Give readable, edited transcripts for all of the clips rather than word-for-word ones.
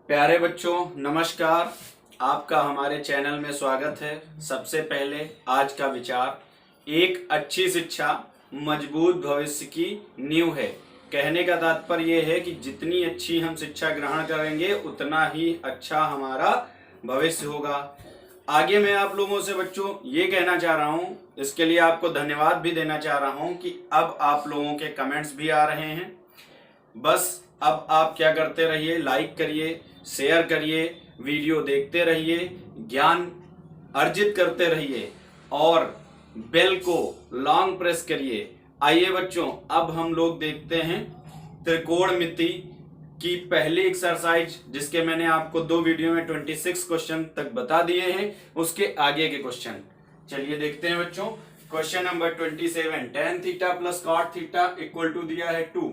प्यारे बच्चों नमस्कार। आपका हमारे चैनल में स्वागत है। सबसे पहले आज का विचार, एक अच्छी शिक्षा मजबूत भविष्य की नींव है। कहने का तात्पर्य यह है कि जितनी अच्छी हम शिक्षा ग्रहण करेंगे उतना ही अच्छा हमारा भविष्य होगा। आगे मैं आप लोगों से बच्चों ये कहना चाह रहा हूँ, इसके लिए आपको धन्यवाद भी देना चाह रहा हूँ कि अब आप लोगों के कमेंट्स भी आ रहे हैं। बस अब आप क्या करते रहिए, लाइक करिए, शेयर करिए, वीडियो देखते रहिए, ज्ञान अर्जित करते रहिए और बेल को लॉन्ग प्रेस करिए। आइए बच्चों, अब हम लोग देखते हैं त्रिकोणमिति की पहली एक्सरसाइज, जिसके मैंने आपको 2 वीडियो में 26 क्वेश्चन तक बता दिए हैं, उसके आगे के क्वेश्चन चलिए देखते हैं बच्चों। Question number 27, tan theta plus cot theta equal to दिया है 2।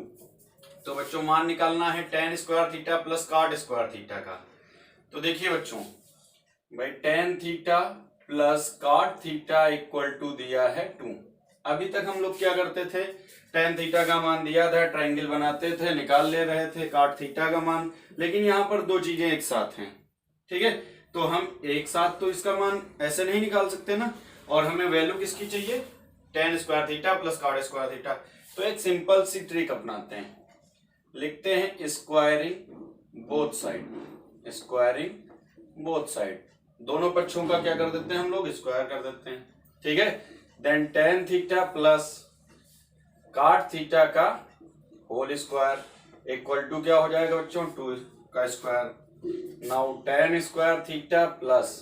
तो बच्चों मान निकालना है tan square theta plus cot square theta का। तो देखिए बच्चों, भाई tan theta plus cot theta equal to दिया है 2। अभी तक हम लोग क्या करते थे, tan थीटा का मान दिया था, ट्रायंगल बनाते थे, निकाल ले रहे थे cot थीटा का मान। लेकिन यहाँ पर दो चीजें एक साथ हैं, ठीक है। तो हम एक साथ तो इसका मान ऐसे नहीं निकाल सकते ना, और हमें वैल्यू किसकी चाहिए, tan square theta plus cot square theta. तो एक सिंपल सी ट्रिक अपनाते हैं, लिखते हैं squaring both side. Squaring both side, दोनों पक्षों का क्या कर देते हैं हम लोग, स्क्वायर कर देते हैं, ठीक है। Then tan theta plus cot theta का होल स्क्वायर इक्वल टू क्या हो जाएगा बच्चों, 2 का square. Now tan square theta plus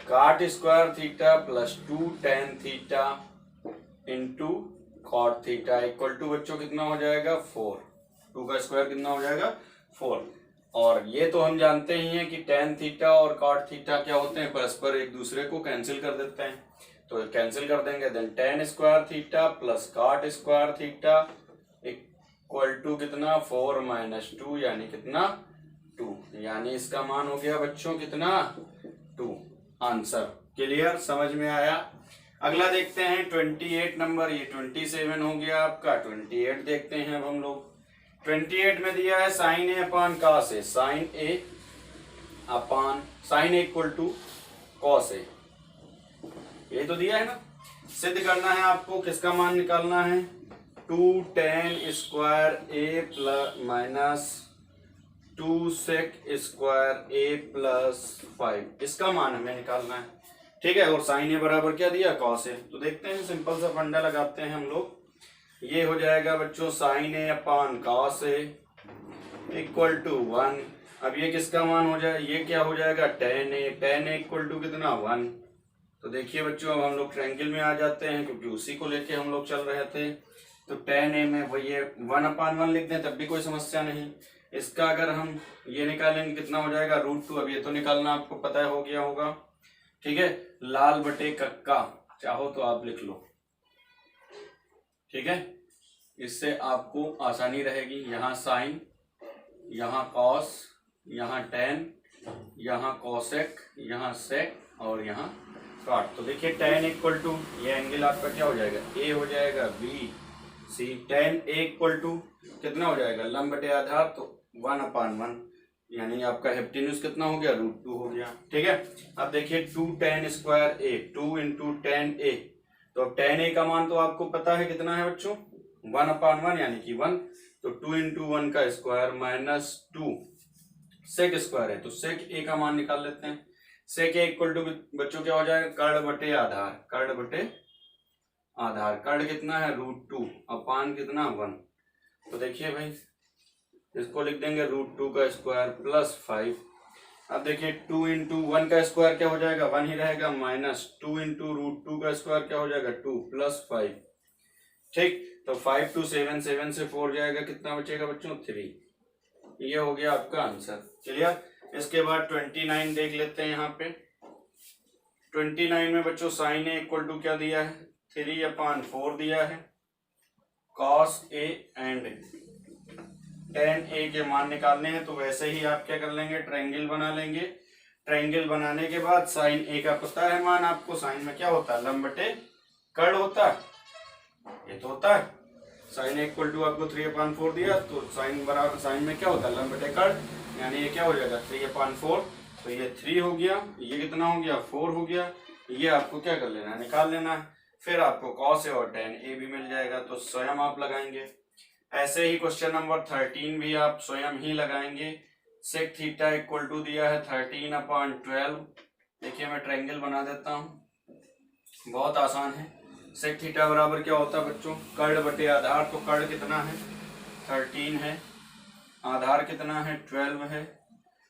cot square theta plus 2 tan theta into cot theta equal to बच्चों कितना हो जाएगा, 4। 2 का स्क्वायर कितना हो जाएगा, 4। और ये तो हम जानते ही हैं कि tan थीटा और cot थीटा क्या होते हैं, परस्पर एक दूसरे को कैंसिल कर देते हैं। तो कैंसिल कर देंगे, then tan square theta plus cot square theta equal to कितना, 4 माइनस 2 यानी कितना, 2। यानी इसका मान हो गया बच्चों कितना, 2। आंसर क्लियर, समझ में आया। अगला देखते हैं 28 नंबर, ये 27 हो गया आपका। 28 देखते हैं अब हम लोग। 28 में दिया है sine A upon cos A, sine A upon sine A equal to cos A, ये तो दिया है ना। सिद्ध करना है आपको, किसका मान निकालना है, 2 tan स्क्वायर ए प्लस माइनस 2 sec स्क्वायर ए प्लस 5, इसका मान हमें निकालना है, ठीक है। और साइन ए बराबर क्या दिया, कॉस ए। तो देखते हैं, सिंपल सा फंडा लगाते हैं हम लोग। ये हो जाएगा बच्चों sine A upon cos A equal to 1। अब ये किसका मान हो जाए, ये क्या हो जाएगा, tan A. tan A equal to कितना, 1। तो देखिए बच्चों, अब हम लोग ट्रायंगल में आ जाते हैं, क्योंकि उसी को लेके हम लोग चल रहे थे। तो tan ए में वही 1/1 लिख दें तब भी कोई समस्या नहीं। इसका अगर हम ये निकालेंगे कितना हो जाएगा, √2। अब ये तो निकालना आपको पता हो गया होगा, ठीक है। लाल बटे कक्का चाहो तो आप लिख लो, ठीक है। इससे आपको आसानी रहेगी। यहाँ साइन, यहाँ कॉस, यहाँ tan, यहाँ कॉसेक, यहाँ सेक और यहाँ कॉट। तो देखिए tan इक्वल टू, ये एंगल आपका क्या हो जाएगा, ए हो जाएगा, B C. tan A equal to कितना हो जाएगा, लंब बटे आधार, तो 1/1 यानी आपका हेप्टिन्यूज कितना हो गया, √2 हो गया, ठीक है। अब देखिए 2 tan स्क्वायर ए, 2 इंटू tan ए। तो अब tan ए का मान तो आपको पता है कितना है बच्चों, 1/1 यानी कि 1। तो 2 इंटू 1 का स्क्वायर माइनस 2 सेक स्क्वायर है, तो सेक ए का मान निकाल लेते हैं। सेक ए इक्वल टू बच्चों क्या हो जाएगा, कर्ण बटे आधार, कर्ण बटे आधार। कर्ण कितना है, √2 अपान कितना, 1। तो देखिए भाई, इसको लिख देंगे √2 का स्क्वायर प्लस 5। अब देखिए 2 इंटू 1 का स्क्वायर क्या हो जाएगा, 1 ही रहेगा, माइनस 2 इंटू √2 का स्क्वायर क्या हो जाएगा, 2 प्लस 5, ठीक। तो 5 to 7, 7 से 4 जाएगा, कितना बचेगा बच्चों, 3। ये हो गया आपका आंसर, क्लियर। इसके बाद 29 देख लेते हैं। यहाँ पे 29 में बच्चों साइन ए इक्वल टू क्या दिया है, 3/4 दिया है। कॉस ए एंड tan ए के मान निकालने हैं, तो वैसे ही आप क्या कर लेंगे, ट्रायंगल बना लेंगे। ट्रायंगल बनाने के बाद साइन ए का पता है मान आपको, साइन में क्या होता है, लंब बटे कर्ण होता है, ये तो होता है। साइन ए इक्वल टू आपको 3/4 दिया, तो साइन बराबर साइन में क्या होता है लंब बटे कर्ण, यानी ये क्या हो जाएगा 3/4, तो ये 3 हो गया, ये कितना हो गया 4 हो गया, ये आपको क्या कर लेना है निकाल लेना है। फिर आपको cos ए और tan ए भी मिल जाएगा, तो स्वयं आप लगाएंगे। ऐसे ही क्वेश्चन नंबर 13 भी आप स्वयं ही लगाएंगे। सेक थीटा इक्वल टू दिया है 13/12। देखिए मैं ट्रायंगल बना देता हूँ, बहुत आसान है। सेक थीटा बराबर क्या होता है बच्चों, कर्ण बटे आधार, तो कर्ण कितना है 13 है, आधार कितना है 12 है,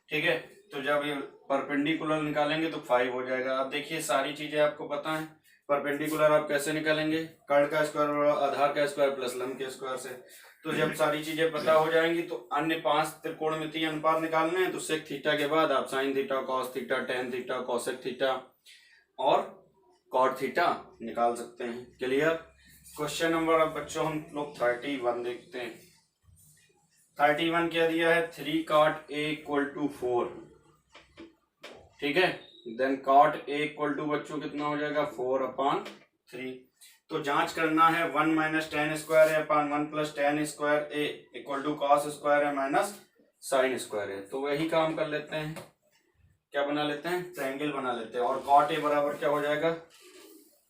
ठीक है। तो जब ये परपेंडिकुलर निकालेंगे तो 5 हो जाएगा। अब देखिए सारी चीजें आपको पता है, परपेंडिकुलर आप कैसे निकालेंगे, कर्ण का स्क्वायर और आधार का स्क्वायर प्लस लंब के स्क्वायर से। तो जब सारी चीजें पता हो जाएंगी तो अन्य 5 त्रिकोणमितीय अनुपात निकालने हैं, तो सेक थीटा के बाद आप sine theta, cos theta, tan theta, cosec theta और कॉट थीटा निकाल सकते हैं। क्लियर। क्वेश्चन नंबर अब बच्चों हम लोग 31 देखते हैं। 31 क्या दिया है, 3 cot a इक्वल टू 4, ठीक है। Then cot a equal to बच्चों कितना हो जाएगा 4/3। तो जांच करना है 1 माइनस टेन स्क्वायर है upon 1 plus tan square A equal to cos square है माइनस साइन स्क्वायर है। तो वही काम कर लेते हैं, क्या बना लेते हैं, ट्रायंगल बना लेते हैं। और cot a बराबर क्या हो जाएगा,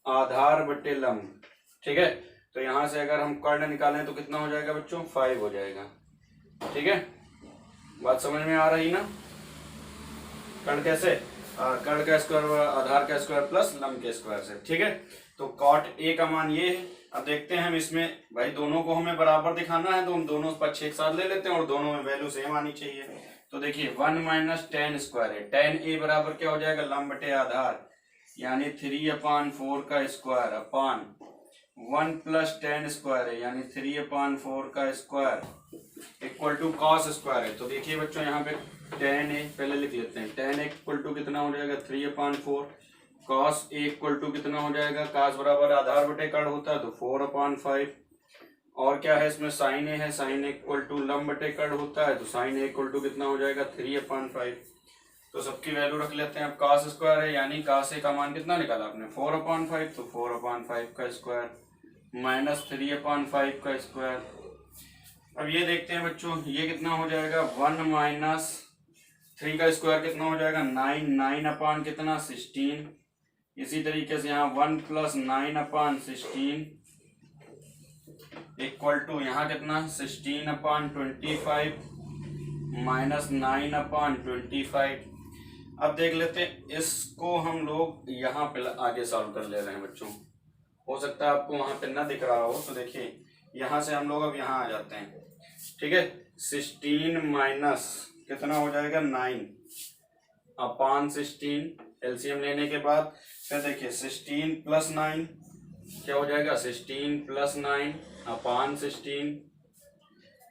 आधार बटे लंब, ठीक है। तो यहां से अगर हम कर्ण निकालें तो कितना हो जाएगा बच्चों 5 हो जाएगा, ठीक है। बात समझ में आ रही ना, कर्ण कैसे, कर्ण का स्क्वायर आधार का स्क्वायर प्लस लंब के स्क्वायर से, ठीक है। तो cot a का मान ये है। अब देखते हैं हम इसमें, भाई दोनों को हमें बराबर दिखाना है, तो हम दोनों पक्ष एक साथ ले लेते हैं और दोनों में वैल्यू सेम आनी चाहिए। तो देखिए 1 माइनस टेन स्क्वायर है, टेन ए बराबर क्या हो जाएगा लंब बटे आधार, यानी 3/4 का square upon 1 plus tan square है, यानी 3/4 का square equal to cos square है। तो देखिए बच्चों यहाँ पे टेन ए पहले लिख लेते हैं, टेन इक्वल टू कितना हो जाएगा 3/4, कॉस ए इक्वल टू कितना हो जाएगा, कॉस बराबर आधार बटे कर्ण होता है तो 4/5, और क्या है इसमें साइन ए है, साइन इक्वल टू लंब बटे कर्ण होता है, तो साइन ए इक्वल टू कितना हो जाएगा 3/5। तो सबकी वैल्यू रख लेते हैं। अब cos स्क्वायर है, यानी cos ए का मान कितना निकाला आपने 4/5, तो 4/5 का स्क्वायर माइनस 3/5 का स्क्वायर। अब ये देखते हैं बच्चों, ये कितना हो जाएगा 1 माइनस 3 का स्क्वायर कितना हो जाएगा 9, 9 अपान कितना 16। इसी तरीके से यहाँ 1 प्लस 9/16 इक्वल टू यहाँ कितना 16/25 माइनस 9/25। अब देख लेते हैं, इसको हम लोग यहाँ पे आगे सॉल्व कर ले रहे हैं बच्चों। हो सकता है आपको वहां पे ना दिख रहा हो, तो देखिए यहाँ से हम लोग अब यहाँ आ जाते हैं, ठीक है। 16 माइनस कितना हो जाएगा 9/16, एलसीएम लेने के बाद फिर देखिए 16 प्लस 9 क्या हो जाएगा 16 प्लस 9/16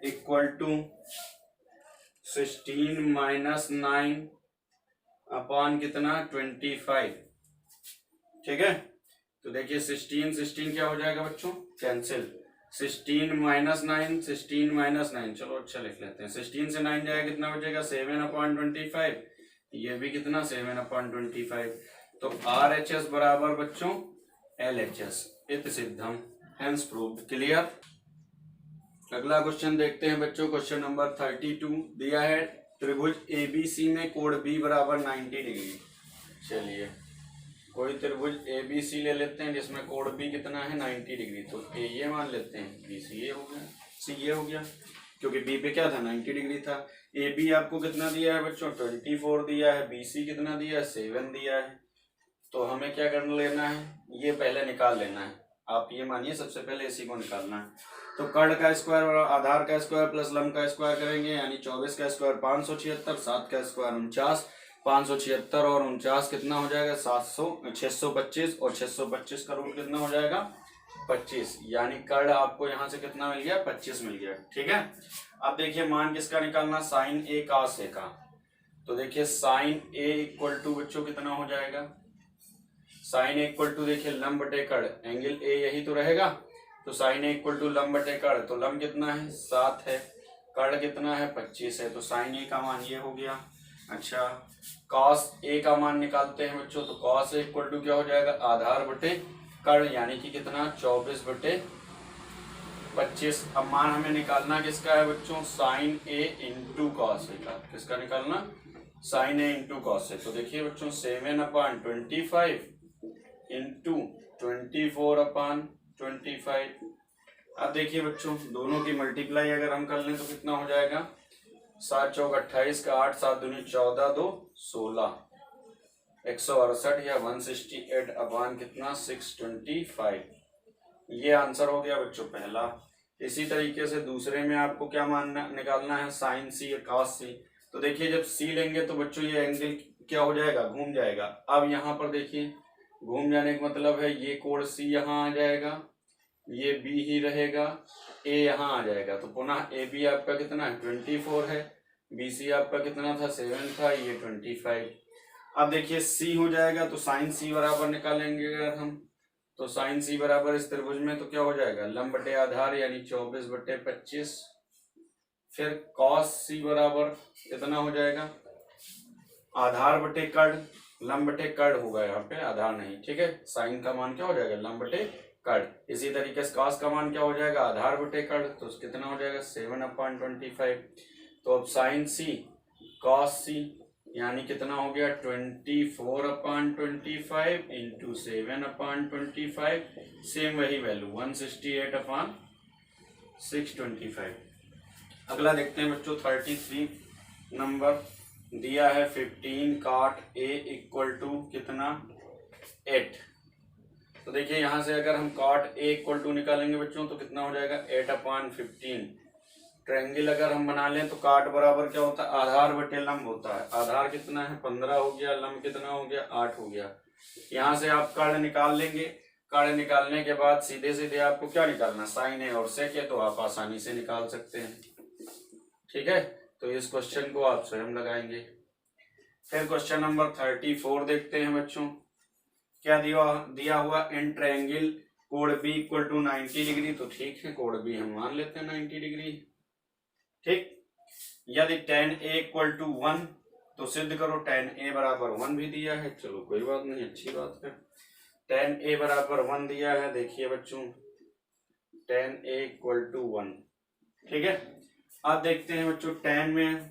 इक्वल टू 16 माइनस 9 अपान कितना 25, ठीक है। तो देखिए 16 क्या हो जाएगा बच्चों कैंसिल, 16 माइनस 9, 16 माइनस 9, चलो अच्छा लिख लेते हैं, 16 से 9 जाएगा कितना बचेगा 7/25, ये भी कितना 7/25। तो RHS बराबर बच्चों LHS, इति सिद्धम हेंस प्रूव्ड। क्लियर। अगला क्वेश्चन देखते हैं बच्चों, क्वेश्चन नंबर 32 दिया है त्रिभुज ABC में कोण B बराबर 90 डिग्री। चलिए कोई त्रिभुज ABC ले लेते हैं जिसमें कोण B कितना है 90 डिग्री, तो A ये मान लेते हैं, B CA हो गया, CA हो गया, क्योंकि B पे क्या था 90 डिग्री था। AB आपको कितना दिया है बच्चों 24 दिया है, BC कितना दिया है 7 दिया है। तो हमें क्या कर लेना है, ये पहले निकाल लेना है। आप ये मानिए सबसे पहले इसी को निकालना है। तो कर्ण का स्क्वायर और आधार का स्क्वायर प्लस लंब का स्क्वायर करेंगे, यानी 24 का स्क्वायर 576, 7 का स्क्वायर 49, 576 और 49 कितना हो जाएगा 625, और 625 का रूट कितना हो जाएगा 25, यानी कर्ण आपको यहाँ से कितना मिल गया 25 मिल गया, ठीक है। अब देखिए मान किसका निकालना, साइन ए cos ए का। तो देखिए साइन ए इक्वल टू बच्चों कितना हो जाएगा, साइन ए इक्वल टू देखिए लंब बटे कर्ण, एंगल ए यही तो रहेगा, तो साइन ए इक्वल टू लंब बटे कर्ण, तो लंब कितना है 7 है, कर्ण कितना है 25 है, तो साइन ए का मान ये हो गया। अच्छा cos ए का मान निकालते हैं बच्चों, तो cos ए इक्वल टू क्या हो जाएगा आधार बटे कर्ण, यानी कि कितना 24/12 25। अब मान हमें निकालना किसका है बच्चों, sine A into cos A का। किसका निकालना, sign A into cos A. तो देखिए बच्चों 7/25 इंटू 24/25। अब देखिए बच्चों दोनों की मल्टीप्लाई अगर हम कर लें तो कितना हो जाएगा, 7 चौक 28 का 8, 7 दूनी 14, 2 16, 168 या 168 अपान कितना 625। ये आंसर हो गया बच्चों पहला। इसी तरीके से दूसरे में आपको क्या मानना निकालना है, साइन सी या कॉस सी। तो देखिए जब सी लेंगे तो बच्चों ये एंगल क्या हो जाएगा, घूम जाएगा। अब यहाँ पर देखिए घूम जाने का मतलब है ये कोण सी यहाँ आ जाएगा, ये बी ही रहेगा, ए यहाँ आ जाएगा। तो पुनः ए बी आपका कितना है 24 है, बी सी आपका कितना था 7 था, ये 25। अब देखिए सी हो जाएगा तो साइन सी बराबर निकालेंगे अगर हम, तो साइन सी बराबर इस त्रिभुज में तो क्या हो जाएगा, लंब बटे आधार यानी 24/25। फिर कॉस सी बराबर कितना हो जाएगा, आधार बटे कर्ण, लंब बटे कर्ण होगा यहाँ पे आधार नहीं, ठीक है। साइन का मान क्या हो जाएगा, लंब बटे कर्ण। इसी तरीके से कॉस का मान क्या हो जाएगा, आधार बटे कर्ण, तो कितना हो जाएगा 7/25। तो अब साइन सी कॉस सी यानी कितना हो गया 24/25 इंटू 7/25, सेम वही वैल्यू 168/625। अगला देखते हैं बच्चों 33 नंबर दिया है 15 cot A इक्वल टू कितना 8। तो देखिए यहाँ से अगर हम cot A इक्वल टू निकालेंगे बच्चों तो कितना हो जाएगा 8/15। ट्रायंगल अगर हम बना लें तो काट बराबर क्या होता है, आधार बटे लंब होता है। आधार कितना है 15 हो गया, लंब कितना हो गया 8 हो गया। यहाँ से आप कर्ण निकाल लेंगे, कर्ण निकालने के बाद सीधे सीधे आपको क्या निकालना, साइन ए और सेक है, तो आप आसानी से निकाल सकते हैं, ठीक है। तो इस क्वेश्चन को आप स्वयं लगाएंगे। फिर क्वेश्चन नंबर 34 देखते हैं बच्चों। क्या दिया हुआ इन ट्रायंगल कोण बी इक्वल टू 90 डिग्री। तो ठीक है कोण बी हम मान लेते हैं 90 डिग्री, ठीक। यदि tan A इक्वल टू 1 तो सिद्ध करो tan A बराबर 1 भी दिया है, चलो कोई बात नहीं, अच्छी बात है। tan A बराबर 1 दिया है, देखिए बच्चों tan A इक्वल टू 1, ठीक है। अब देखते हैं बच्चों tan में,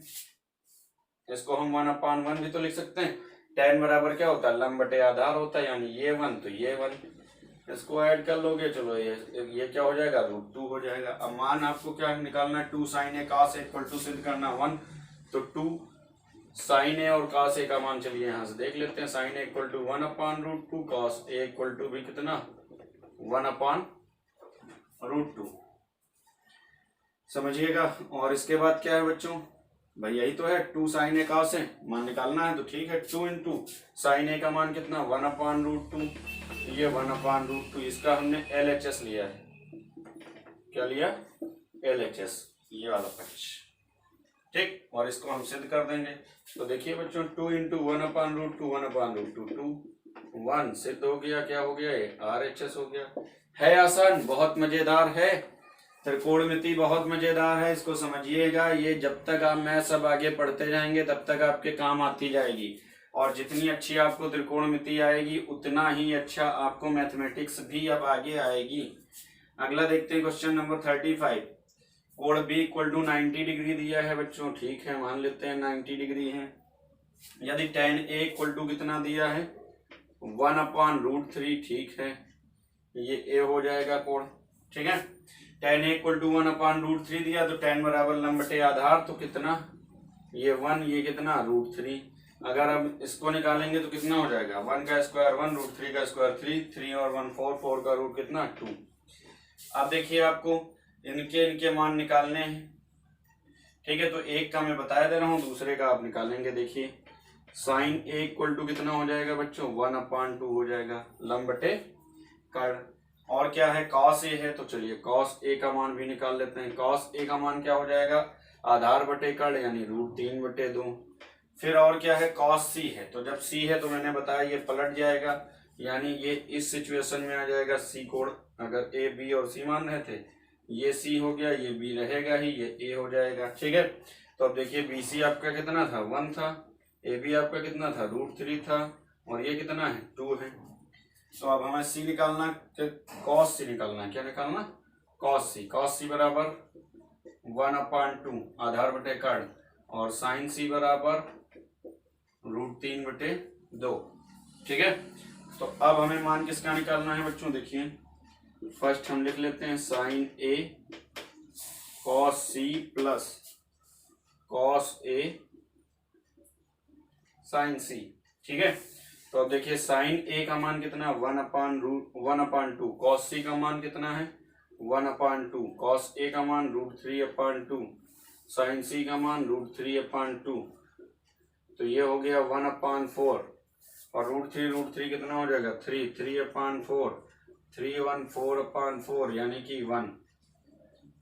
इसको हम 1/1 भी तो लिख सकते हैं। tan बराबर क्या होता है, लंब बटे आधार होता है, यानी ये 1 तो ये 1, इसको ऐड कर लोगे, चलो ये क्या हो जाएगा √2 हो जाएगा। अब मान आपको क्या निकालना है, 2 sin A cos A equal to सिद्ध करना 1, तो 2 sin A और cos A का मान चलिए यहाँ से देख लेते हैं। sin A equal to 1/√2, cos A equal to भी कितना 1/√2, समझिएगा। और इसके बाद क्या है बच्चों, भाई यही तो है 2 sin A cos A मान निकालना है, तो ठीक है 2 इंटू sin A का मान कितना 1/√2, ये 1/√2, इसका हमने LHS लिया है। क्या लिया, LHS, ये वाला पक्ष, ठीक। और इसको हम सिद्ध कर देंगे। तो देखिए बच्चों 2 इंटू 1/√2, 1/√2 2, 1 सिद्ध हो गया, क्या हो गया ये RHS हो गया। है आसान, बहुत मजेदार है, त्रिकोणमिति बहुत मजेदार है, इसको समझिएगा। ये जब तक आप मैथ सब आगे पढ़ते जाएंगे तब तक आपके काम आती जाएगी, और जितनी अच्छी आपको त्रिकोणमिति आएगी उतना ही अच्छा आपको मैथमेटिक्स भी अब आगे आएगी। अगला देखते हैं क्वेश्चन नंबर 35। कोण बी इक्वल टू 90 डिग्री दिया है बच्चों, ठीक है मान लेते हैं 90 डिग्री है। यदि tan A इक्वल टू कितना दिया है 1/√3, ठीक है, ये A हो जाएगा कोण, ठीक है। tan A इक्वल टू 1/√3 दिया, तो tan बराबर लंब बटे आधार, तो कितना ये 1, ये कितना √3। अगर अब इसको निकालेंगे तो कितना हो जाएगा, 1 का स्क्वायर 1, √3 का स्क्वायर 3, 3 और 1 4, 4 का रूट कितना 2। अब देखिए आपको इनके मान निकालने हैं, ठीक है। तो एक का मैं बताया दे रहा हूँ, दूसरे का आप निकालेंगे। देखिए sin A इक्वल टू कितना हो जाएगा बच्चों 1/2 हो जाएगा, लंब बटे कर्ण। और क्या है cos A है, तो चलिए cos A का मान भी निकाल लेते हैं। cos A का मान क्या हो जाएगा, आधार बटे कर्ण यानी √3/2। फिर और क्या है cos C है, तो जब C है तो मैंने बताया ये पलट जाएगा, यानी ये इस सिचुएशन में आ जाएगा C कोण। अगर A B और C मान रहे थे, ये C हो गया, ये B रहेगा ही, ये A हो जाएगा, ठीक है। तो अब देखिए BC आपका कितना था 1 था, AB आपका कितना था √3 था, और ये कितना है 2 है। तो अब हमें C निकालना, cos C निकालना है, क्या निकालना कॉस सी बराबर 1/2 आधार बटे कर्ण, और साइन सी बराबर √3/2। ठीक है, तो अब हमें मान किसका निकालना है बच्चों? देखिए फर्स्ट हम लिख लेते हैं sign A cos C plus cos A sign सी। ठीक है, तो अब देखिए साइन ए का मान कितना 1/2, कॉस सी का मान कितना है 1/2, कॉस ए का मान √3/2, साइन सी का मान √3/2। तो ये हो गया 1/4, और √3 कितना हो जाएगा 3/4, 3/4/4 यानी कि 1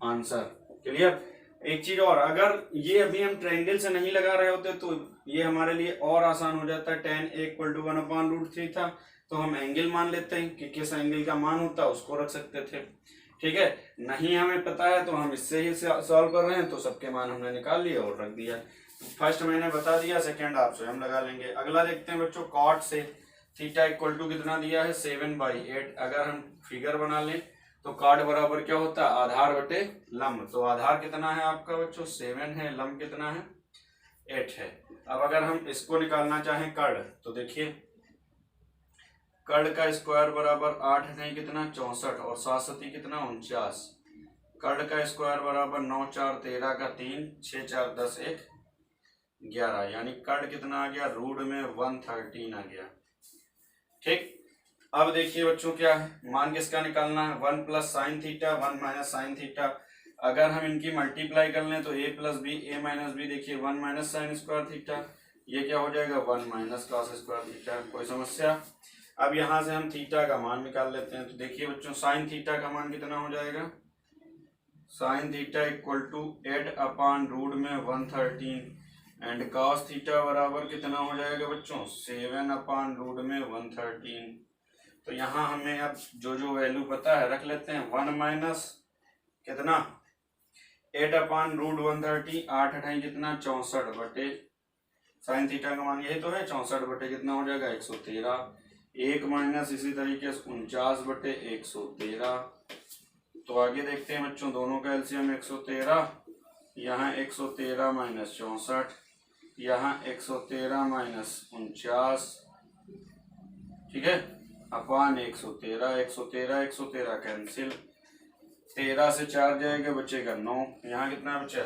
आंसर। क्लियर? एक चीज और, अगर ये अभी हम ट्रायंगल से नहीं लगा रहे होते तो ये हमारे लिए और आसान हो जाता है। tan a = 1/√3 था, तो हम एंगल मान लेते हैं कि किस एंगल का मान होता है, उसको रख सकते थे। ठीक है, नहीं हमें पता है तो हम इससे ही सॉल्व कर रहे हैं, तो सबके मान हमने निकाल लिए और रख दिया। फर्स्ट मैंने बता दिया, सेकंड आप स्वयं लगा लेंगे। अगला देखते हैं बच्चों, कॉट से थीटा = कितना दिया है 7/8। अगर हम फिगर बना लें तो कॉट बराबर क्या होता है आधार बटे लंब। तो आधार कितना है आपका बच्चों 7 है, लंब कितना है 8 है। अब अगर हम इसको निकालना चाहें कर्ण, तो देखिए कर्ण का स्क्वायर बराबर 8 नहीं कितना 64, और 7 कितना 49। कर्ण का स्क्वायर बराबर 9 4 13 का 3, 6 4 10 1 11, यानी कर्ण कितना आ गया रूट में 113 आ गया। ठीक, अब देखिए बच्चों क्या है, मान किसका निकालना है 1 + sin θ 1 - sin θ। अगर हम इनकी मल्टीप्लाई कर लें तो a + b a - b, देखिए 1 - sin² θ, ये क्या हो जाएगा 1 - cos² θ। कोई समस्या? अब यहां से हम थीटा का मान निकाल लेते हैं। तो देखिए बच्चों sin θ का मान कितना हो जाएगा, sin θ = 8/√113 एंड cos θ बराबर कितना हो जाएगा बच्चों 7/√113। तो यहाँ हमें अब जो वैल्यू पता है रख लेते हैं। 1 माइनस कितना 8/√113, 8 अठाई कितना 64 बटे साइन थीटा का मान यही तो है 64 बटे कितना हो जाएगा 113, 1 माइनस इसी तरीके से 49 बटे 113। तो आगे देखते हैं बच्चों, दोनों का एलसीएम 113, यहाँ 113 माइनस 64, यहाँ 113 माइनस 49, ठीक है, अपान 113, 113 113 कैंसिल, 13 से 4 जाएगा बचेगा 9, यहाँ कितना बचा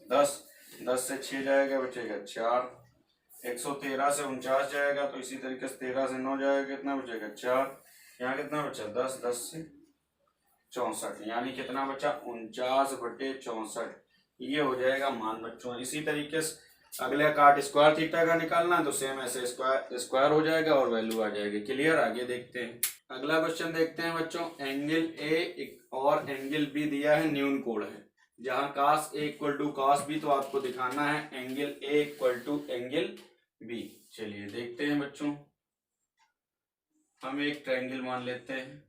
10, 10 से 6 जाएगा बचेगा 4, 113 से 49 जाएगा तो इसी तरीके से 13 से 9 जाएगा कितना बचेगा 4, यहाँ कितना बचा 10, 10 से 64, यानी कितना बचा 49 बटे 64। ये हो जाएगा मान बच्चों। इसी तरीके से अगले काट स्क्वायर थीटा का निकालना है तो सेम ऐसे स्क्वायर हो जाएगा और वैल्यू आ जाएगी। क्लियर? आगे देखते हैं, अगला क्वेश्चन देखते हैं बच्चों। एंगल ए और एंगल बी दिया है, न्यून कोण है, जहां cos A = cos B, तो आपको दिखाना है एंगल A = एंगल B। चलिए देखते हैं बच्चों, हम एक ट्रायंगल मान लेते हैं।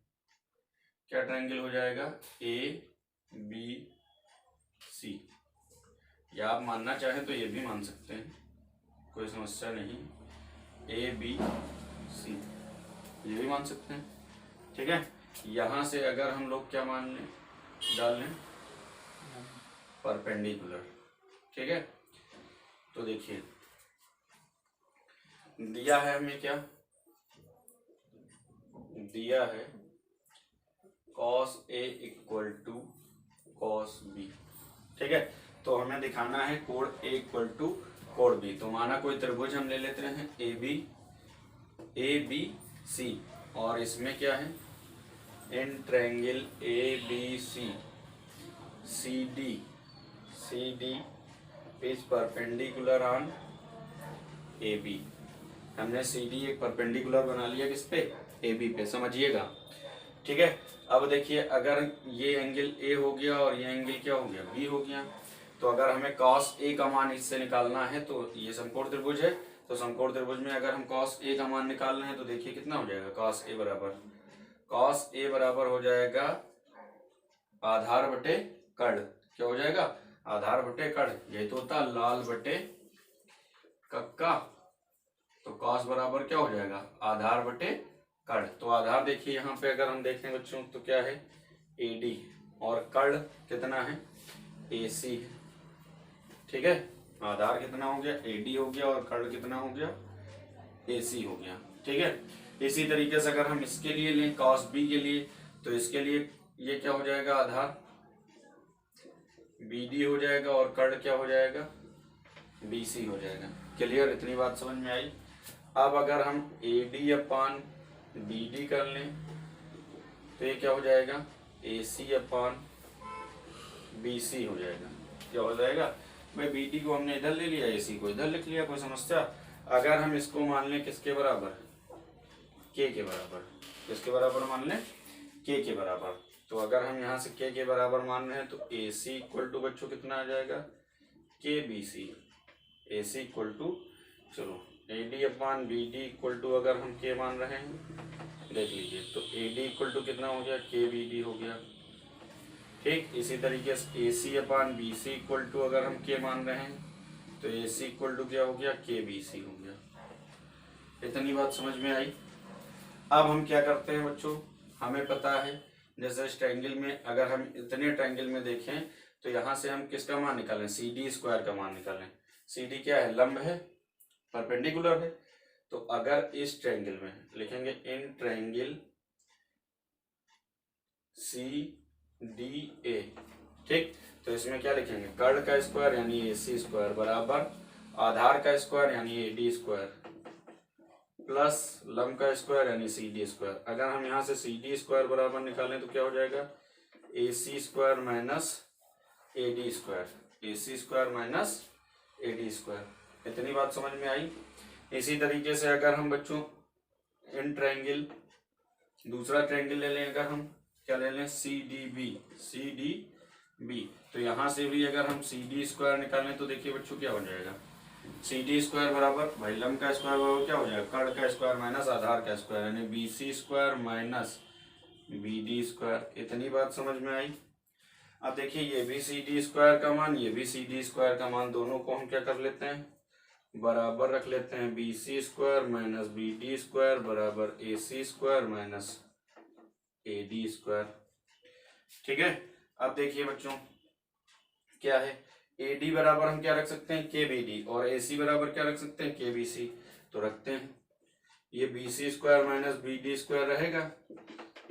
क्या ट्रायंगल हो जाएगा ABC, या आप मानना चाहें तो ये भी मान सकते हैं, कोई समस्या नहीं। ABC ये भी मान सकते हैं, ठीक है। यहाँ से अगर हम लोग क्या मान लें, डाल लें परपेंडिकुलर, ठीक है। तो देखिए दिया है हमें, क्या दिया है cos A = cos B, ठीक है। तो हमें दिखाना है कोण A = कोण B। तो माना कोई त्रिभुज हम ले लेते हैं ABC, और इसमें क्या है in triangle ABC CD is perpendicular on AB। हमने CD एक परपेंडिकुलर बना लिया किस पे AB पे, समझिएगा, ठीक है। अब देखिए अगर ये एंगल A हो गया और ये एंगल क्या हो गया B हो गया, तो अगर हमें cos A का मान इससे निकालना है, तो ये समकोण त्रिभुज है, तो समकोण त्रिभुज में अगर हम cos A का मान निकालना है तो देखिए कितना हो जाएगा cos A बराबर हो जाएगा आधार बटे कर्ण। क्या हो जाएगा आधार बटे कर्ण, यही तो होता लाल बटे कक्का। तो cos बराबर क्या हो जाएगा आधार बटे कर्ण। तो आधार देखिए यहाँ पे अगर हम देखें बच्चों तो क्या है AD, और कर्ण कितना है, AC है। ठीक है, आधार कितना हो गया, AD हो गया, और कर्ण कितना हो गया, AC हो गया। ठीक है, इसी तरीके से अगर हम इसके लिए लें cos B के लिए, तो इसके लिए ये क्या हो जाएगा, आधार BD हो जाएगा और कर्ण क्या हो जाएगा, BC हो जाएगा। क्लियर, इतनी बात समझ में आई। अब अगर हम AD अपान BD कर लें तो ये क्या हो जाएगा, AC अपान BC हो जाएगा। क्या हो जाएगा भाई, BD को हमने इधर ले लिया, AC को इधर लिख लिया, कोई समस्या। अगर हम इसको मान लें किसके बराबर, K के बराबर, किसके बराबर मान लें, K के बराबर, तो अगर हम यहाँ से K के बराबर मान रहे हैं तो AC इक्वल टू बच्चों कितना आ जाएगा, KBC। AC इक्वल टू, चलो AD upon BD equal to अगर हम K मान रहे हैं, देख लीजिए, तो AD इक्वल टू कितना हो गया, KBD हो गया। ठीक, इसी तरीके से AC upon BC equal to अगर हम K मान रहे हैं तो AC इक्वल टू क्या हो गया, KBC हो गया। इतनी बात समझ में आई। अब हम क्या करते हैं बच्चों, हमें पता है जैसे इस ट्रायंगल में, अगर हम इतने ट्रायंगल में देखें तो यहाँ से हम किसका मान निकालें, CD स्क्वायर का मान निकालें। CD क्या है, लंब है, परपेंडिकुलर है। तो अगर इस ट्रायंगल में लिखेंगे इन ट्रायंगल CDA, ठीक, तो इसमें क्या लिखेंगे, कर्ण का स्क्वायर यानी AC स्क्वायर बराबर आधार का स्क्वायर यानी AD स्क्वायर प्लस लंब का स्क्वायर यानी CD स्क्वायर। अगर हम यहाँ से CD स्क्वायर बराबर निकालें तो क्या हो जाएगा, AC square minus AD square, AC square minus AD square. इतनी बात समझ में आई। इसी तरीके से अगर हम बच्चों इन ट्रायंगल, दूसरा ट्रायंगल ले लें, अगर हम क्या ले लें, CDB, तो यहाँ से भी अगर हम CD स्क्वायर निकालें तो देखिए बच्चों क्या हो जाएगा, CD स्क्वायर बराबर भाई लंब का स्क्वायर बराबर क्या हो जाएगा, कर्ण का स्क्वायर माइनस आधार का स्क्वायर यानी BC square minus BD square. इतनी बात समझ में आई। अब देखिए ये भी CD स्क्वायर का मान, ये भी CD स्क्वायर का मान, दोनों को हम क्या कर लेते हैं, बराबर रख लेते हैं। BC square minus BD square बराबर AC square minus AD square. ठीक है, अब देखिए बच्चों क्या है, AD बराबर हम क्या रख सकते हैं, KBD, और AC बराबर क्या रख सकते हैं, KBC। तो रखते हैं, ये BC square minus BD square रहेगा,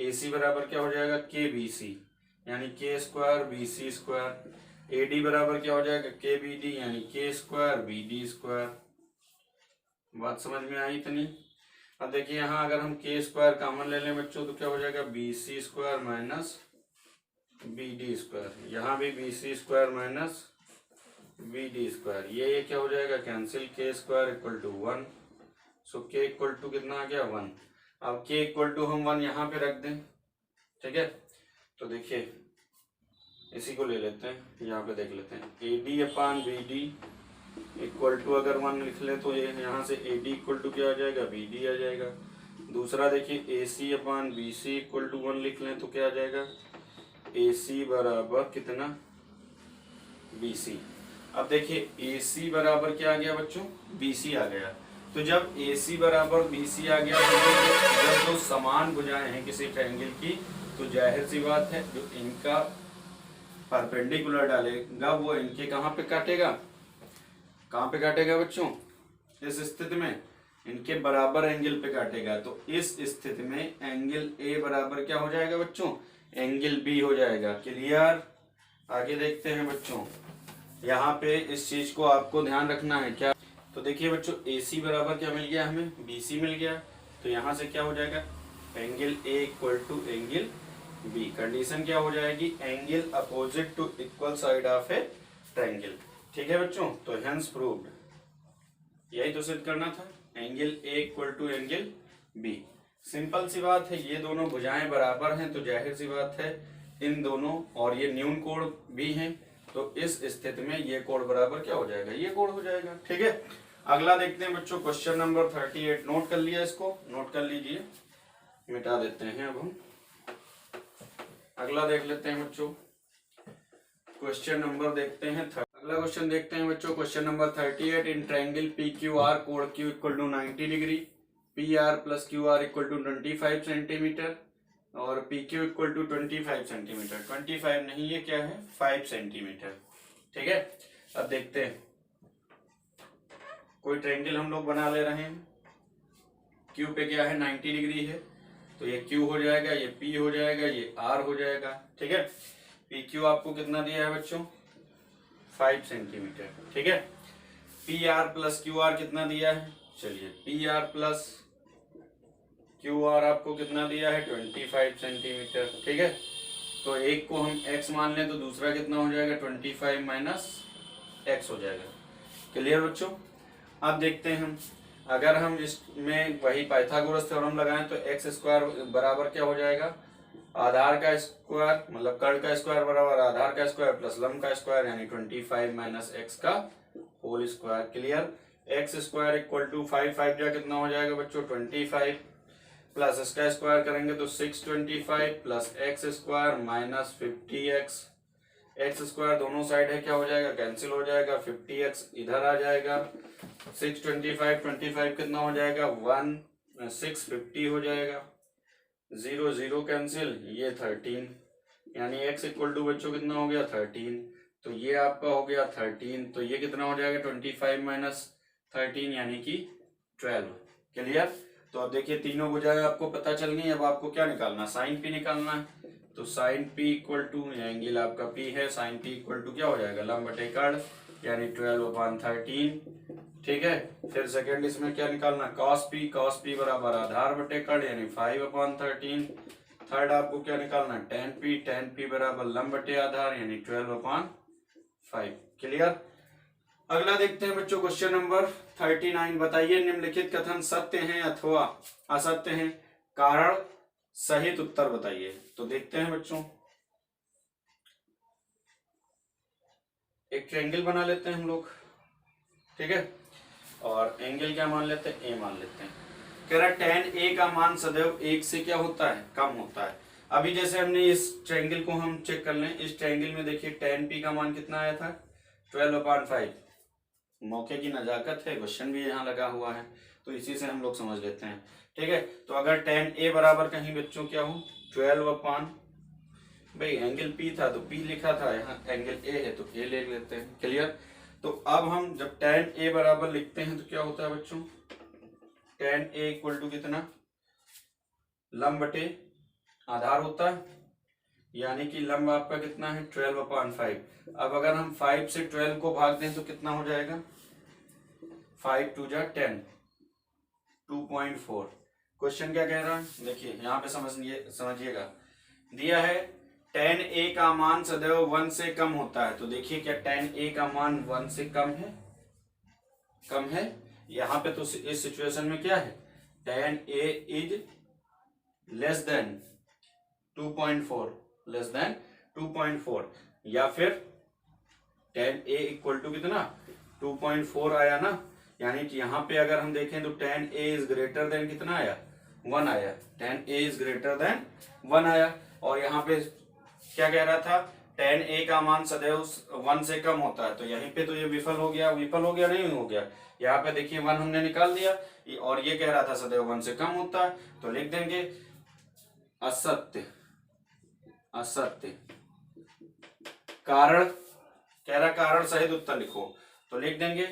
AC बराबर क्या हो जाएगा, KBC यानी K square BC square, AD बराबर क्या हो जाएगा, KBD यानी K स्क्वायर BD स्क्वायर। बात समझ में आई इतनी। अब देखिए यहाँ अगर हम K स्क्वायर कॉमन ले लें बच्चों तो क्या हो जाएगा, BC square minus BD square, यहाँ भी BC square minus BD square, ये क्या हो जाएगा, cancel, K square equal to 1, so K equal to कितना आ गया, 1। अब K इक्वल टू हम 1 यहाँ पे रख दें। ठीक है, तो देखिए इसी को ले लेते हैं, यहाँ पे देख लेते हैं, AD upon BD equal to अगर 1 लिख ले तो ये यहाँ से AD इक्वल टू क्या आ जाएगा, BD आ जाएगा। दूसरा देखिए AC upon BC equal to 1 लिख लें तो क्या आ जाएगा, AC बराबर कितना, BC। अब देखिए AC बराबर क्या आ गया बच्चों, BC आ गया। तो जब AC बराबर BC आ गया तो जब दो समान भुजाएं हैं किसी ट्रायंगल की, तो जाहिर सी बात है जो इनका परपेंडिकुलर डालेगा वो इनके कहाँ पे काटेगा, कहाँ पे काटेगा बच्चों, इस स्थिति में इनके बराबर एंगल पे काटेगा। तो इस स्थिति में एंगल A बराबर क्या हो जाएगा बच्चों, एंगल B हो जाएगा। क्लियर, आगे देखते हैं बच्चों, यहाँ पे इस चीज को आपको ध्यान रखना है क्या। तो देखिए बच्चों AC बराबर क्या मिल गया हमें, BC मिल गया, तो यहाँ से क्या हो जाएगा, angle A equal to angle B। Condition क्या हो जाएगी, angle opposite to equal side of a triangle. ठीक है बच्चों, तो हेंस प्रूव्ड, यही तो सिद्ध करना था, angle A equal to angle B। Simple सी बात है, ये दोनों भुजाएं बराबर हैं तो जाहिर सी बात है इन दोनों, और ये न्यून कोण भी हैं, तो इस स्थिति में ये कोण बराबर क्या हो जाएगा, ये कोण हो जाएगा। ठीक है, अगला देखते हैं बच्चों, क्वेश्चन नंबर 38। नोट कर लिया, इसको नोट कर लीजिए, मिटा देते हैं। अब हम अगला देख लेते हैं बच्चों, क्वेश्चन नंबर देखते हैं, अगला क्वेश्चन देखते हैं बच्चों, question number 38। In triangle PQR कोण Q equal to 90 degree, PR plus QR equal to 25 centimetre, और P Q equal to 25 centimetre. 25 नहीं, ये क्या है 5 सेंटीमीटर। ठीक है, अब देखते हैं कोई ट्रायंगल हम लोग बना ले रहे हैं। क्यू पे क्या है 90 डिग्री है, तो ये क्यू हो जाएगा, ये पी हो जाएगा, ये आर हो जाएगा। ठीक है, पी क्यू आपको कितना दिया है बच्चों 5 सेंटीमीटर। ठीक है, P R plus Q R कितना दिया है, चलिए P R plus Q R आपको कितना दिया है 25 सेंटीमीटर। ठीक है, तो एक को हम x मान लें तो दूसरा कितना हो जाएगा 25 माइनस x हो जाएगा। क्लियर बच्चों। अब देखते हैं हम, अगर हम इसमें वही पाइथागोरस थ्योरम लगाएं तो एक्स स्क्वायर बराबर क्या हो जाएगा, आधार का स्क्वायर मतलब कर्ण का स्क्वायर बराबर आधार का स्क्वायर प्लस लंब का स्क्वायर, यानी 25 माइनस एक्स का whole square. Clear, X square equal to 5 जा कितना हो जाएगा बच्चों 25 प्लस इसका स्क्वायर करेंगे तो 625 plus x square minus 50x। X square दोनों साइड है क्या हो जाएगा कैंसिल हो जाएगा, 50x इधर आ जाएगा, 625 कितना हो जाएगा 650 हो जाएगा, 0 0 कैंसिल, ये 13, यानी x इक्वल टू बच्चों कितना हो गया 13। तो ये आपका हो गया 13, तो ये कितना हो जाएगा 25 माइनस 13 यानी कि 12। क्लियर। तो अब देखिए तीनों भुजाएं आपको पता चल गई। अब आपको क्या निकालना, साइन पी निकालना है। तो sine P equal to angle आपका पी है, साइन पी इक्वल टू क्या हो जाएगा लंब बटे कर्ण यानी 12/13। ठीक है, फिर सेकंड इसमें क्या निकालना कॉस पी बराबर आधार बटे कर्ण यानी 5/13। थर्ड आपको क्या निकालना टेन पी बराबर लंब बटे आधार यानी 12/5। क्लियर। अगला देखते हैं बच्चों क्वेश्चन नंबर 39। बताइए निम्नलिखित कथन सत्य हैं अथवा असत्य हैं, कारण सहित उत्तर बताइए। तो देखते हैं बच्चों, एक ट्रायंगल बना लेते हैं हम लोग। ठीक है, और एंगल क्या मान लेते हैं ए मान लेते हैं। कह रहा tan a का मान सदैव 1 से क्या होता है कम होता है। अभी जैसे हमने इस ट्रायंगल को हम चेक कर लें, इस ट्रायंगल में देखिए tan p का मान कितना आया था 12/5। मौके की नजाकत है, क्वेश्चन भी यहाँ लगा हुआ है तो इसी से हम लोग समझ लेते हैं। ठीक है, तो अगर tan a बराबर कहीं बच्चों क्या हो 12/, भाई एंगल p था तो p लिखा था, यहाँ एंगल a है तो a ले लेते हैं। क्लियर। तो अब हम जब tan a बराबर लिखते हैं तो क्या होता है बच्चों tan a इक्वल टू कितना लंब बटे आधार होता है, यानी कि लंब आपका कितना है 12/5। अब अगर हम 5 से 12 को भाग दें तो कितना हो जाएगा 5 2 जा 10, 2.4। क्वेश्चन क्या कह रहा है देखिए यहाँ पे समझिएगा, दिया है tan a का मान सदैव 1 से कम होता है। तो देखिए क्या tan a का मान 1 से कम है यहाँ पे। तो इस सिचुएशन में क्या है tan a is less than 2.4 या फिर tan a इक्वल टू कितना 2.4 आया ना, यानी कि यहाँ पे अगर हम देखें तो tan a is greater than कितना आया 1 आया, tan a is greater than 1 आया। और यहाँ पे क्या कह रहा था tan a का मान सदैव 1 से कम होता है। तो यहीं पे तो ये विफल हो गया नहीं हो गया, यहाँ पे देखिए 1 हमने निकाल दिया और ये कह रहा था सदैव 1 से कम होता है। तो लिख देंगे असत्य। कारण कह रहा कारण सहित उत्तर लिखो, तो लिख देंगे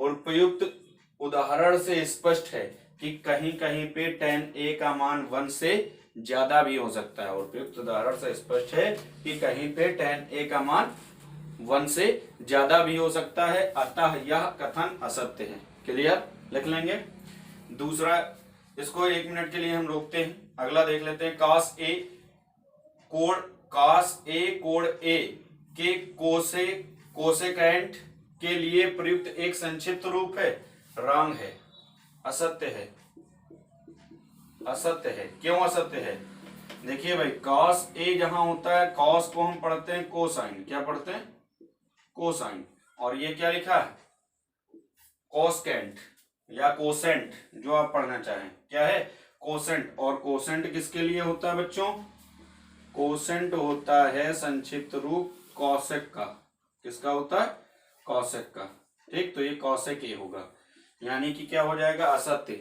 उपयुक्त उदाहरण से स्पष्ट है कि कहीं कहीं पे tan a का मान 1 से ज्यादा भी हो सकता है। उपयुक्त उदाहरण से स्पष्ट है कि कहीं पे tan a का मान 1 से ज्यादा भी हो सकता है, अतः यह कथन असत्य है। क्लियर, लिख लेंगे। दूसरा, इसको 1 मिनट के लिए हम रोकते हैं, अगला देख लेते हैं। cos a कोण a के कोसेकेंट के लिए प्रयुक्त एक संक्षिप्त रूप है, रॉन्ग है, असत्य है। क्यों असत्य है देखिए भाई, cos a जहां होता है cos को हम पढ़ते हैं कोसाइन, क्या पढ़ते हैं कोसाइन, और ये क्या लिखा है कोसेकेंट या कोसेंट, जो आप पढ़ना चाहें क्या है कोसेंट। और कोसेंट किसके लिए होता है बच्चों, कोसेंट होता है संक्षिप्त रूप कॉसेक का। किसका होता है कॉसेक का। ठीक, तो ये कॉसेक ए होगा, यानी कि क्या हो जाएगा असत्य।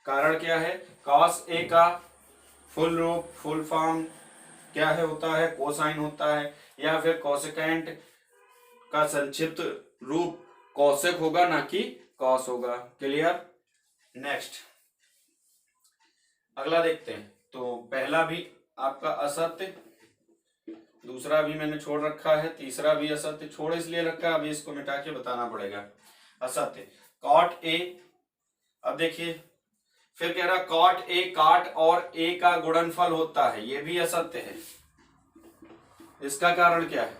कारण क्या है cos a का फुल रूप, फुल फॉर्म क्या है होता है, कोसाइन होता है, या फिर कोसेकेंट का संक्षिप्त रूप कौशिक होगा ना कि कॉस होगा। क्लियर। नेक्स्ट अगला देखते हैं। तो पहला भी आपका असत्य, दूसरा भी मैंने छोड़ रखा है, तीसरा भी असत्य छोड़ इसलिए रखा है, अभी इसको मिटा के बताना पड़ेगा। असत्य कॉट ए, अब देखिए फिर कह रहा कॉट ए काट और ए का गुणनफल होता है, ये भी असत्य है। इसका कारण क्या है?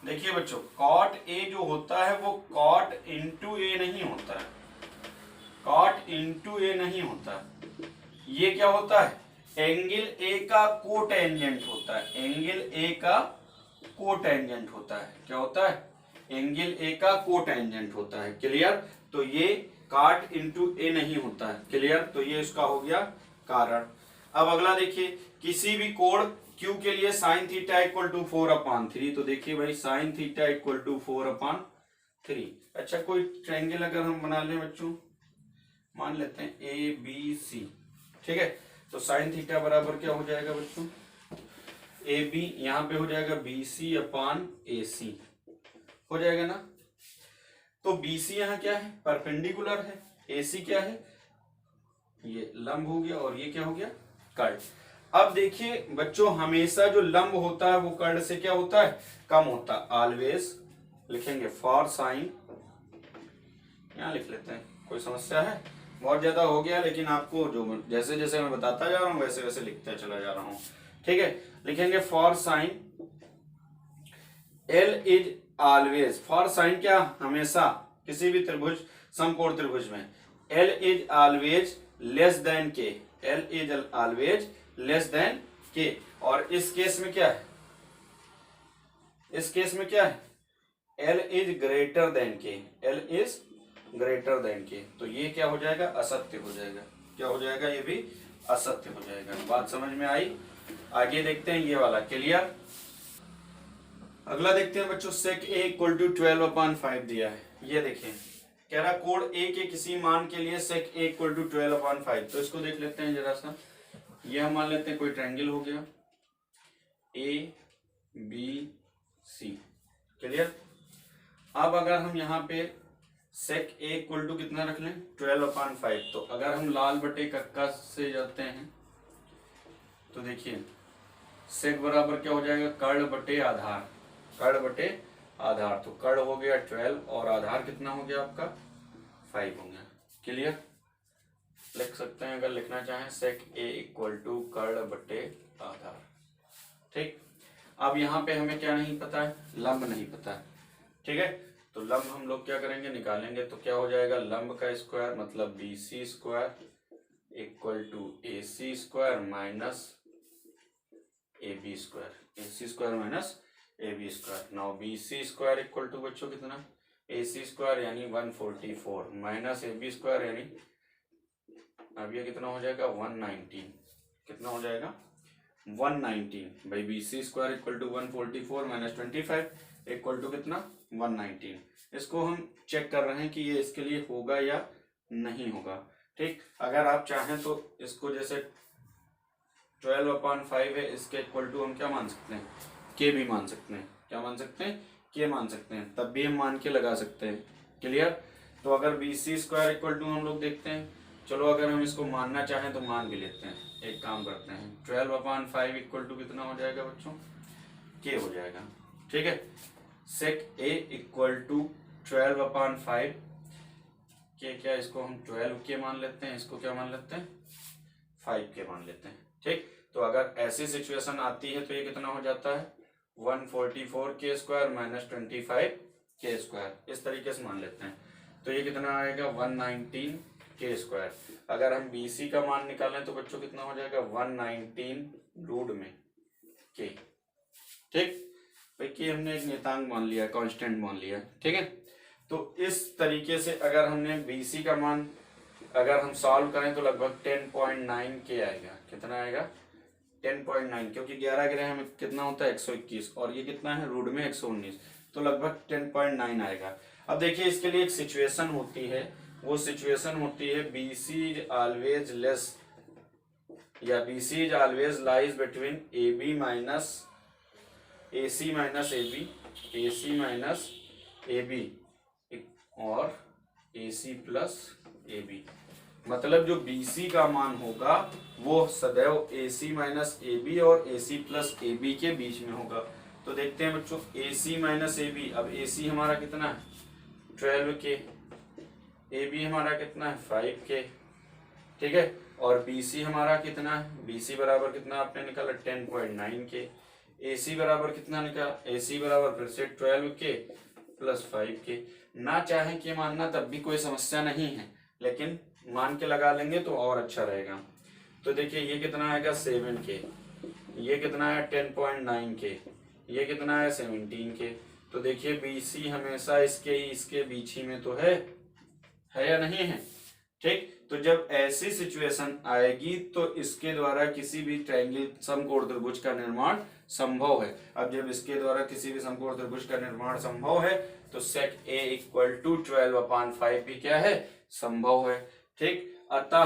देखिए बच्चों, कॉट ए जो होता है वो कॉट इंटू ए नहीं होता है, कॉट इंटू ए नहीं होता। ये क्या होता है? एंगल ए का कोटेंजेंट होता है, एंगल ए का कोटेंजेंट होता है। क्या होता है? एंगल ए का कोटेंजेंट होता है। क्लियर। तो ये काट इंटू ए नहीं होता है। क्लियर। तो ये इसका हो गया कारण। अब अगला देखिए, किसी भी कोण Q के लिए साइन थीटा इक्वल टू 4/3। तो देखिए भाई साइन थीटा इक्वल टू 4/3। अच्छा कोई ट्रायंगल अगर हम बना लें बच्चों, मान लेते हैं ए बी सी, ठीक है। तो साइन थीटा बराबर क्या हो जाएगा बच्चों? ए बी यहां पे हो जाएगा बी सी अपान ए सी, हो जाएगा ना। तो बी सी यहाँ क्या है? परपेंडिकुलर है। ए सी क्या है? ये लंब हो गया, और ये क्या हो गया? कर्ण। अब देखिए बच्चों, हमेशा जो लंब होता है वो कर्ण से क्या होता है? कम होता है। ऑलवेज लिखेंगे फॉर साइन, यहां लिख लेते हैं, कोई समस्या है? बहुत ज्यादा हो गया, लेकिन आपको जो जैसे जैसे मैं बताता जा रहा हूं वैसे वैसे लिखते चला जा रहा हूं, ठीक है। लिखेंगे for sine L is always, for sine क्या? हमेशा किसी भी त्रिभुज, समकोण त्रिभुज में L is always less than K, L is always less than K. और इस केस में क्या है? इस केस में क्या है? L is greater than K, L is greater than के। तो ये क्या हो जाएगा? असत्य हो जाएगा। क्या हो जाएगा? ये भी असत्य हो जाएगा। बात समझ में आई? आगे देखते हैं ये वाला। क्लियर। अगला देखते हैं बच्चों, सेक ए इक्वल टू 12/5 दिया है। ये देखिए कह रहा कोण ए के किसी मान के लिए सेक ए इक्वल टू 12/5। तो इसको देख लेते हैं जरा सा। ये हम मान लेते हैं कोई ट्रायंगल हो गया ए बी सी। क्लियर। अब अगर हम यहाँ पे सेक ए इक्वल टू कितना रख लें? 12/5। तो अगर हम लाल बटे कक्का से जाते हैं तो देखिए सेक बराबर क्या हो जाएगा? कर्ण बटे आधार, कर्ण बटे आधार। तो कर्ण हो गया 12 और आधार कितना हो गया आपका? 5 हो गया। क्लियर। लिख सकते हैं अगर लिखना चाहें, सेक ए इक्वल टू कर्ण बटे आधार। ठीक। अब यहाँ पे हमें क्या नहीं पता है? लंब नहीं पता है। ठीक है। तो लंब हम लोग क्या करेंगे? निकालेंगे। तो क्या हो जाएगा? लंब का स्क्वायर मतलब B C square equal to A C square minus A B square, A C square minus A B square. Now B C square equal to बच्चों कितना? ए सी स्क्वायर यानी 144 माइनस ए बी स्क्वायर यानी अब ये कितना हो जाएगा? 119। कितना हो जाएगा? 119 भाई। B C square equal to 144 minus 25 equal to कितना? 119। इसको हम चेक कर रहे हैं कि ये इसके लिए होगा या नहीं होगा। ठीक। अगर आप चाहें तो इसको जैसे 12/5 है, इसके इक्वल टू हम क्या मान सकते हैं? के भी मान सकते हैं। क्या मान सकते हैं? के मान सकते हैं। तब भी हम मान के लगा सकते हैं। क्लियर। तो अगर B C square equal to हम लोग देखते हैं, चलो अगर हम इसको मानना चाहें तो मान भी लेते हैं। एक काम करते हैं, 12/5 इक्वल टू कितना हो जाएगा बच्चों? के हो जाएगा। ठीक है। सेक ए इक्वल टू 12/5 के, क्या इसको हम 12 के मान लेते हैं, इसको क्या मान लेते हैं? 5 के मान लेते हैं। ठीक। तो अगर ऐसी सिचुएशन आती है तो ये कितना हो जाता है? 144 के स्क्वायर माइनस 25 के स्क्वायर। इस तरीके से मान लेते हैं। तो ये कितना आएगा? 119 के स्क्वायर। अगर हम बी सी का मान निकालें तो बच्चों कितना हो जाएगा? 119 रूट में के। ठीक भाई, के हमने एक नियतांक मान लिया, कांस्टेंट मान लिया। ठीक है। तो इस तरीके से अगर हमने बी सी का मान अगर हम सॉल्व करें तो लगभग 10.9 के आएगा। कितना आएगा? 10.9, क्योंकि 11 ग्रह में कितना होता है? 121, और ये कितना है? रूट में 119। तो लगभग 10.9 आएगा। अब देखिए इसके लिए एक सिचुएशन होती है, वो सिचुएशन होती है B C is always less या BC is always lies between AB minus AC minus AB, AC minus AB और AC प्लस AB। मतलब जो BC का मान होगा वो सदैव AC माइनस AB और AC प्लस AB के बीच में होगा। तो देखते हैं बच्चों, AC माइनस AB, अब AC हमारा कितना है 12K, AB हमारा कितना है 5K, ठीक है, और BC हमारा कितना है, BC बराबर कितना आपने निकाला 10.9K, AC बराबर कितना निकाला, AC बराबर फिर से 12K प्लस 5K। ना चाहें कि मानना तब भी कोई समस्या नहीं है, लेकिन मान के लगा लेंगे तो और अच्छा रहेगा। तो देखिए ये कितना आएगा 7K, ये कितना है 10.9K, ये कितना है 17K। तो देखिए BC हमेशा इसके बीच ही में तो है या नहीं है, ठीक। तो जब ऐसी सिचुएशन आएगी तो इसके द्वारा किसी भी ट्रायंगल समकोण त्रिभुज का निर्माण संभव है। अब जब इसके द्वारा किसी भी समकोण त्रिभुज का निर्माण संभव है तो sec A इक्वल टू 12/5 भी क्या है, संभव है, ठीक। अतः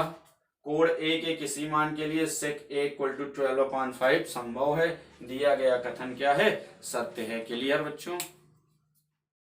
कोण A के किसी मान के लिए sec A इक्वल टू 12/5 संभव है। दिया गया कथन क्या है, सत्य है। क्लियर बच्चों।